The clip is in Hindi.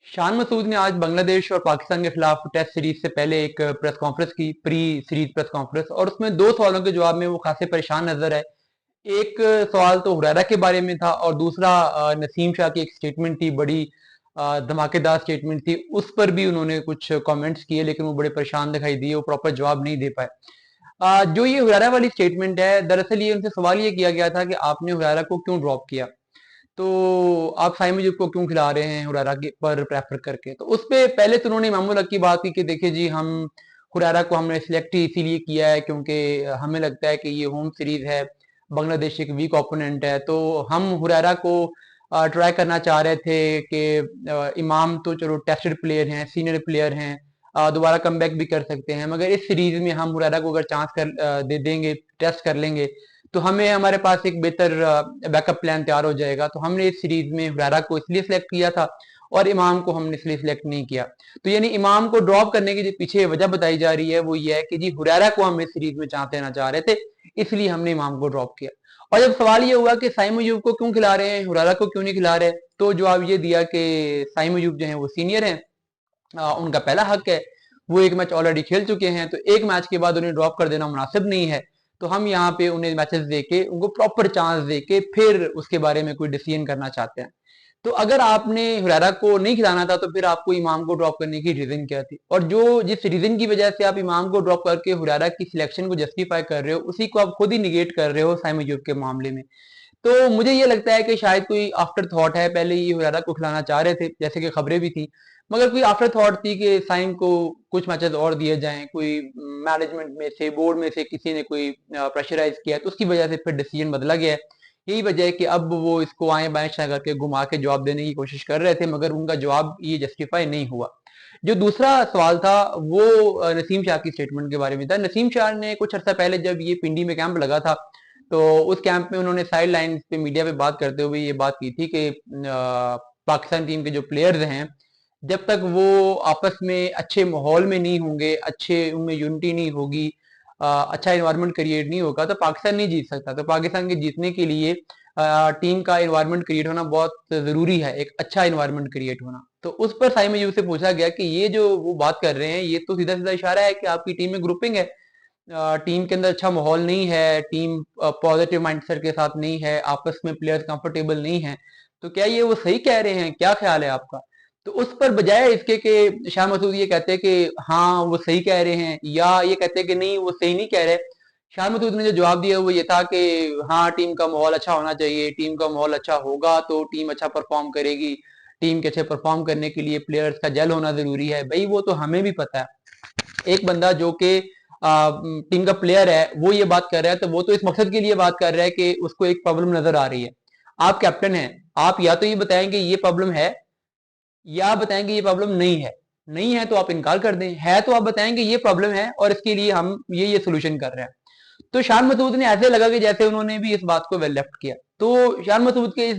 शान मसूद ने आज बांग्लादेश और पाकिस्तान के खिलाफ टेस्ट सीरीज से पहले एक प्रेस कॉन्फ्रेंस की, प्री सीरीज प्रेस कॉन्फ्रेंस, और उसमें दो सवालों के जवाब में वो खासे परेशान नजर आए। एक सवाल तो हुरैरा के बारे में था और दूसरा नसीम शाह की एक स्टेटमेंट थी, बड़ी धमाकेदार स्टेटमेंट थी। उस पर भी उन्होंने कुछ कमेंट्स किए, लेकिन वो बड़े परेशान दिखाई दिए, वो प्रॉपर जवाब नहीं दे पाए। जो ये हुरैरा वाली स्टेटमेंट है, दरअसल ये उनसे सवाल ये किया गया था कि आपने हुरैरा को क्यों ड्रॉप किया, तो आप साइम मुजीब को क्यों खिला रहे हैं हुरारा के पर प्रेफर करके। तो उस पे पहले तो उन्होंने इमामुल हक की बात की कि देखिए जी, हम हुरारा को हमने सिलेक्ट ही इसीलिए किया है क्योंकि हमें लगता है कि ये होम सीरीज है, बांग्लादेश एक वीक ओपोनेंट है, तो हम हुरारा को ट्राई करना चाह रहे थे कि इमाम तो चलो टेस्टेड प्लेयर हैं, सीनियर प्लेयर हैं, दोबारा कम भी कर सकते हैं, मगर इस सीरीज में हम हुरारा को अगर चांस दे देंगे, टेस्ट कर लेंगे, तो हमें हमारे पास एक बेहतर बैकअप प्लान तैयार हो जाएगा। तो हमने इस सीरीज में हुरैरा को इसलिए सिलेक्ट किया था और इमाम को हमने इसलिए सिलेक्ट नहीं किया। तो यानी इमाम को ड्रॉप करने की जो पीछे वजह बताई जा रही है वो ये है कि जी हुरैरा को हम इस सीरीज में चांस देना चाह रहे थे, इसलिए हमने इमाम को ड्रॉप किया। और जब सवाल ये हुआ कि साइम अयूब को क्यों खिला रहे हैं, हुरैरा को क्यों नहीं खिला रहे, तो जवाब ये दिया कि साइम अयूब जो है वो सीनियर हैं, उनका पहला हक है, वो एक मैच ऑलरेडी खेल चुके हैं, तो एक मैच के बाद उन्हें ड्रॉप कर देना मुनासिब नहीं है। तो हम यहाँ पे उन्हें मैचेस देके, उनको प्रॉपर चांस देके फिर उसके बारे में कोई डिसीजन करना चाहते हैं। तो अगर आपने हुरैरा को नहीं खिलाना था तो फिर आपको इमाम को ड्रॉप करने की रीजन क्या थी, और जो जिस रीजन की वजह से आप इमाम को ड्रॉप करके हुरैरा की सिलेक्शन को जस्टिफाई कर रहे हो, उसी को आप खुद ही निगेट कर रहे हो साइम अयूब के मामले में। तो मुझे ये लगता है कि शायद कोई आफ्टर थॉट है, पहले ये हुरैरा को खिलाना चाह रहे थे जैसे कि खबरें भी थी, मगर कोई आफ्टर थॉट थी कि साइम को कुछ मैचेस और दिए जाएं, कोई मैनेजमेंट में से, बोर्ड में से किसी ने कोई प्रेशराइज किया, तो उसकी वजह से फिर डिसीजन बदला गया है। यही वजह है कि अब वो इसको आए बाएं करके घुमा के जवाब देने की कोशिश कर रहे थे, मगर उनका जवाब ये जस्टिफाई नहीं हुआ। जो दूसरा सवाल था वो नसीम शाह की स्टेटमेंट के बारे में था। नसीम शाह ने कुछ अर्सा पहले जब ये पिंडी में कैंप लगा था, तो उस कैंप में उन्होंने साइड लाइन पे मीडिया पे बात करते हुए ये बात की थी कि पाकिस्तान टीम के जो प्लेयर्स हैं, जब तक वो आपस में अच्छे माहौल में नहीं होंगे, अच्छे उनमें यूनिटी नहीं होगी, अच्छा इन्वायरमेंट क्रिएट नहीं होगा, तो पाकिस्तान नहीं जीत सकता। तो पाकिस्तान के जीतने के लिए टीम का इन्वायरमेंट क्रिएट होना बहुत जरूरी है, एक अच्छा इन्वायरमेंट क्रिएट होना। तो उस पर साइम अयूब से पूछा गया कि ये जो वो बात कर रहे हैं, ये तो सीधा सीधा इशारा है कि आपकी टीम में ग्रुपिंग है, टीम के अंदर अच्छा माहौल नहीं है, टीम पॉजिटिव माइंडसेट के साथ नहीं है, आपस में प्लेयर्स कंफर्टेबल नहीं है, तो क्या ये वो सही कह रहे हैं, क्या ख्याल है आपका। तो उस पर बजाय इसके कि शाह मसूद ये कहते हैं कि हाँ वो सही कह रहे हैं, या ये कहते हैं कि नहीं वो सही नहीं कह रहे, शाह मसूद ने जो जवाब दिया वो ये था कि हाँ टीम का माहौल अच्छा होना चाहिए, टीम का माहौल अच्छा होगा तो टीम अच्छा परफॉर्म करेगी, टीम के अच्छे परफॉर्म करने के लिए प्लेयर्स का जेल होना जरूरी है। भाई वो तो हमें भी पता है, एक बंदा जो कि टीम का प्लेयर है वो ये बात कर रहा है, तो वो तो इस मकसद के लिए बात कर रहा है कि उसको एक प्रॉब्लम नजर आ रही है। आप कैप्टन हैं, आप या तो ये बताएंगे ये प्रॉब्लम है, या आप बताएंगे ये प्रॉब्लम नहीं है। नहीं है तो आप इनकार कर दें, है तो आप बताएंगे ये प्रॉब्लम है और इसके लिए हम ये सोल्यूशन कर रहे हैं। तो शान मसूद ने ऐसे लगा कि जैसे उन्होंने भी इस बात को वेल लेफ्ट किया। तो शान मसूद के इस